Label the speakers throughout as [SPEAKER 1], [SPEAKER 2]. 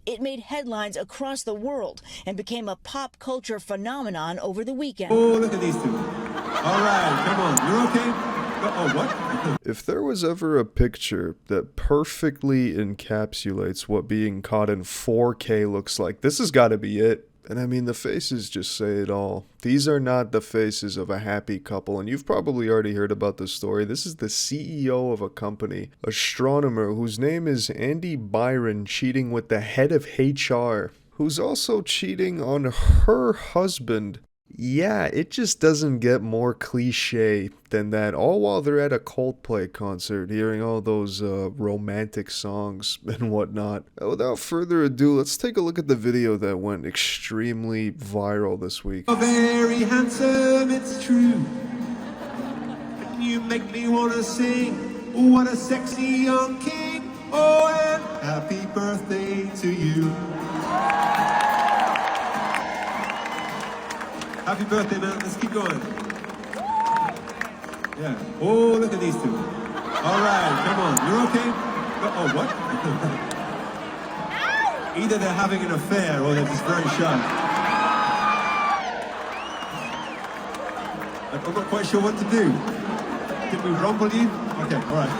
[SPEAKER 1] It made headlines across the world and became a pop culture phenomenon over the weekend.
[SPEAKER 2] Oh, look at these two. All right, come on. You're okay? Oh, what?
[SPEAKER 3] If there was ever a picture that perfectly encapsulates what being caught in 4K looks like, this has got to be it. And I mean, the faces just say it all. These are not the faces of a happy couple, and you've probably already heard about this story. This is the CEO of a company, Astronomer, whose name is Andy Byron, cheating with the head of HR, who's also cheating on her husband. Yeah, it just doesn't get more cliche than that, all while they're at a Coldplay concert, hearing all those romantic songs and whatnot. Without further ado, let's take a look at the video that went extremely viral this week.
[SPEAKER 2] Oh, very handsome, it's true. You make me wanna sing. What a sexy young king. Oh, and happy birthday to you. Happy birthday, man. Let's keep going. Yeah. Oh, look at these two. All right, come on. You're okay? Oh, what? Either they're having an affair or they're just very shy. I'm not quite sure what to do. Did we rumble you? Okay, all right.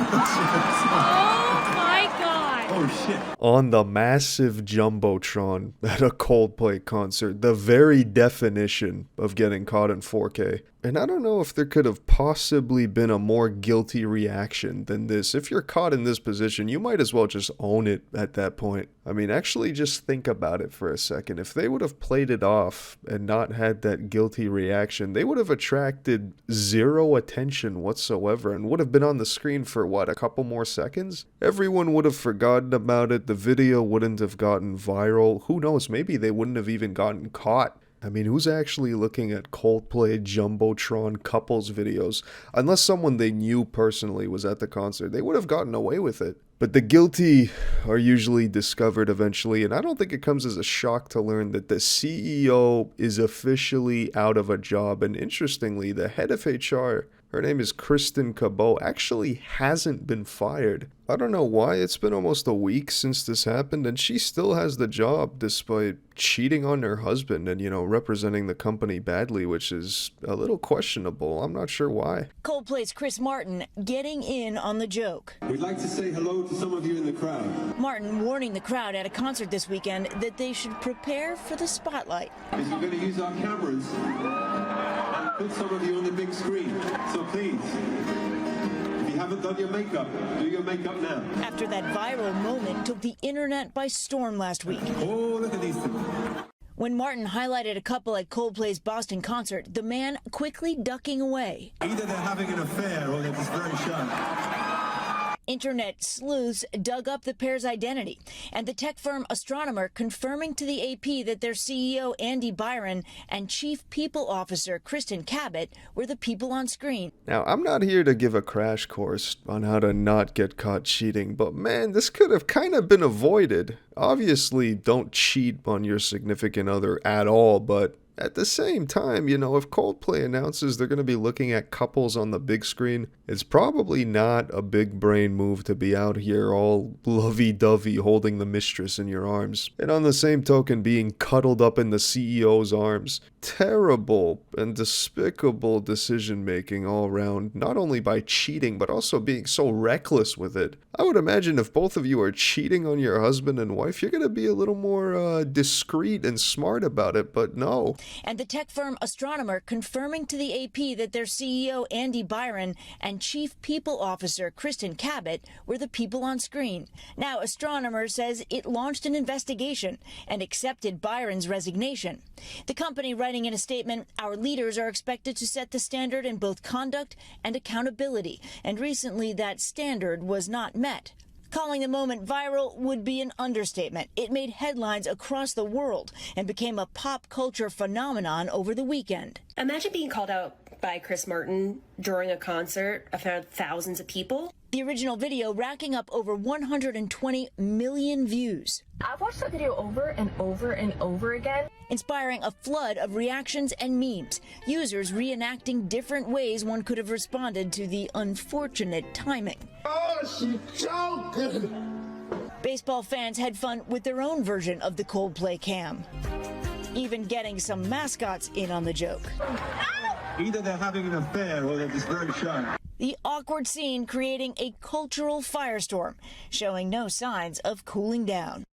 [SPEAKER 2] Oh, shit.
[SPEAKER 3] On the massive Jumbotron at a Coldplay concert, the very definition of getting caught in 4K. And I don't know if there could have possibly been a more guilty reaction than this. If you're caught in this position, you might as well just own it at that point. I mean, actually just think about it for a second. If they would have played it off and not had that guilty reaction, they would have attracted zero attention whatsoever and would have been on the screen for what, a couple more seconds? Everyone would have forgotten about it. The video wouldn't have gotten viral. Who knows, maybe they wouldn't have even gotten caught. I mean, who's actually looking at Coldplay Jumbotron couples videos? Unless someone they knew personally was at the concert, they would have gotten away with it. But the guilty are usually discovered eventually, and I don't think it comes as a shock to learn that the CEO is officially out of a job. And interestingly, the head of HR, her name is Kristen Cabot, actually hasn't been fired. I don't know why. It's been almost a week since this happened, and she still has the job despite cheating on her husband and, representing the company badly, which is a little questionable. I'm not sure why.
[SPEAKER 1] Coldplay's Chris Martin getting in on the joke.
[SPEAKER 2] We'd like to say hello to some of you in the crowd.
[SPEAKER 1] Martin warning the crowd at a concert this weekend that they should prepare for the spotlight.
[SPEAKER 2] Because we're going to use our cameras and put some of you on the big screen. So please, if you haven't done your makeup, do your makeup now.
[SPEAKER 1] After that viral moment took the internet by storm last week.
[SPEAKER 2] Oh, look at these two.
[SPEAKER 1] When Martin highlighted a couple at Coldplay's Boston concert, the man quickly ducking away.
[SPEAKER 2] Either they're having an affair or they're just very shy.
[SPEAKER 1] Internet sleuths dug up the pair's identity, and the tech firm Astronomer confirming to the AP that their CEO Andy Byron and Chief People Officer Kristen Cabot were the people on screen.
[SPEAKER 3] Now, I'm not here to give a crash course on how to not get caught cheating, but man, this could have kind of been avoided. Obviously, don't cheat on your significant other at all, but at the same time, if Coldplay announces they're going to be looking at couples on the big screen, it's probably not a big brain move to be out here all lovey-dovey holding the mistress in your arms. And on the same token, being cuddled up in the CEO's arms. Terrible and despicable decision-making all around, not only by cheating, but also being so reckless with it. I would imagine if both of you are cheating on your husband and wife, you're going to be a little more discreet and smart about it, but no.
[SPEAKER 1] And the tech firm Astronomer confirming to the AP that their CEO Andy Byron and Chief People Officer Kristen Cabot were the people on screen. Now, Astronomer says it launched an investigation and accepted Byron's resignation. The company writing in a statement, "Our leaders are expected to set the standard in both conduct and accountability," and recently that standard was not met. Calling the moment viral would be an understatement. It made headlines across the world and became a pop culture phenomenon over the weekend.
[SPEAKER 4] Imagine being called out by Chris Martin during a concert in front of thousands of people.
[SPEAKER 1] The original video racking up over 120 million views.
[SPEAKER 5] I've watched that video over and over and over again,
[SPEAKER 1] inspiring a flood of reactions and memes, users reenacting different ways one could have responded to the unfortunate timing.
[SPEAKER 6] Oh, she's joking!
[SPEAKER 1] baseball fans had fun with their own version of the Coldplay cam, even getting some mascots in on the joke.
[SPEAKER 2] Either they're having an affair or they're just very shy.
[SPEAKER 1] The awkward scene creating a cultural firestorm, showing no signs of cooling down.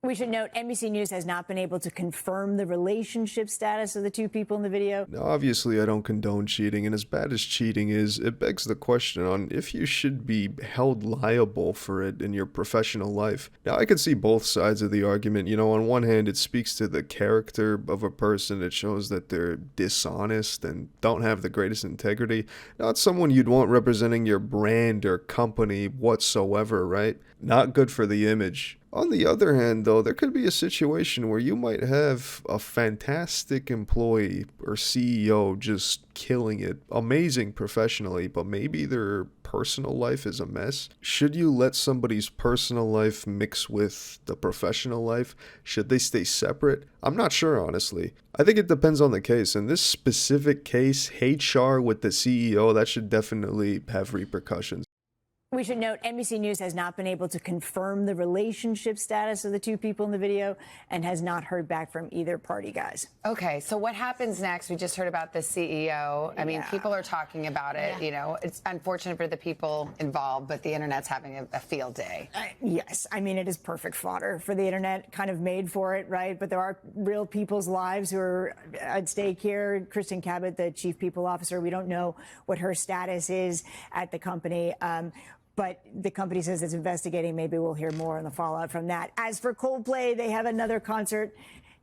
[SPEAKER 1] We should note NBC News has not been able to confirm the relationship status of the two people in the video.
[SPEAKER 3] Now, obviously, I don't condone cheating, and as bad as cheating is, it begs the question on if you should be held liable for it in your professional life. Now, I can see both sides of the argument. You know, on one hand, it speaks to the character of a person. It shows that they're dishonest and don't have the greatest integrity. Not someone you'd want representing your brand or company whatsoever, right? Not good for the image. On the other hand, though, there could be a situation where you might have a fantastic employee or CEO just killing it, amazing professionally, but maybe their personal life is a mess. Should you let somebody's personal life mix with the professional life? Should they stay separate? I'm not sure, honestly. I think it depends on the case. In this specific case, HR with the CEO, that should definitely have repercussions.
[SPEAKER 1] We should note NBC News has not been able to confirm the relationship status of the two people in the video and has not heard back from either party, guys.
[SPEAKER 6] Okay, so what happens next? We just heard about the CEO. I mean, people are talking about it.
[SPEAKER 5] Yeah.
[SPEAKER 6] You know, it's unfortunate for the people involved, but the internet's having a field day.
[SPEAKER 1] Yes, I mean, it is perfect fodder for the internet, kind of made for it, right? But there are real people's lives who are at stake here. Kristen Cabot, the chief people officer, we don't know what her status is at the company. But the company says it's investigating. Maybe we'll hear more on the fallout from that. As for Coldplay, they have another concert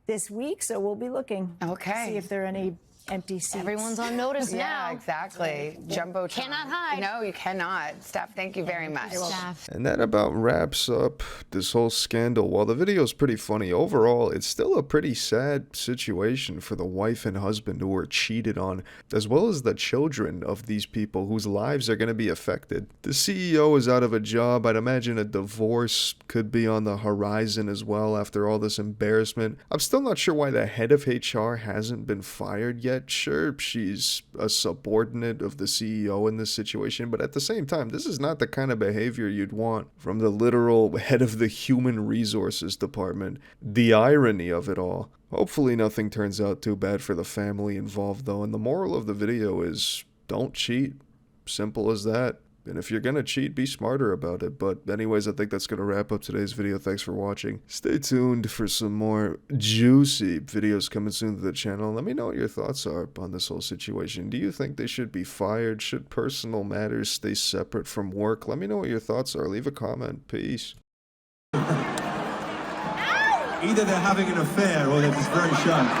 [SPEAKER 1] this week, so we'll be looking.
[SPEAKER 6] Okay.
[SPEAKER 1] See if there are any empty seats.
[SPEAKER 5] Everyone's on notice now.
[SPEAKER 6] Yeah, exactly. Jumbo.
[SPEAKER 5] Cannot hide.
[SPEAKER 6] No, you cannot. Steph, thank you very much.
[SPEAKER 5] Staff.
[SPEAKER 3] And that about wraps up this whole scandal. While the video is pretty funny, overall, it's still a pretty sad situation for the wife and husband who were cheated on, as well as the children of these people whose lives are going to be affected. The CEO is out of a job. I'd imagine a divorce could be on the horizon as well after all this embarrassment. I'm still not sure why the head of HR hasn't been fired yet. Sure, she's a subordinate of the CEO in this situation, but at the same time, this is not the kind of behavior you'd want from the literal head of the human resources department. The irony of it all. Hopefully nothing turns out too bad for the family involved, though, and the moral of the video is don't cheat. Simple as that. And if you're gonna cheat, be smarter about it. But anyways, I think that's gonna wrap up today's video. Thanks for watching. Stay tuned for some more juicy videos coming soon to the channel. Let me know what your thoughts are on this whole situation. Do you think they should be fired? Should personal matters stay separate from work? Let me know what your thoughts are. Leave a comment. Peace.
[SPEAKER 2] Either they're having an affair or they're just very shy.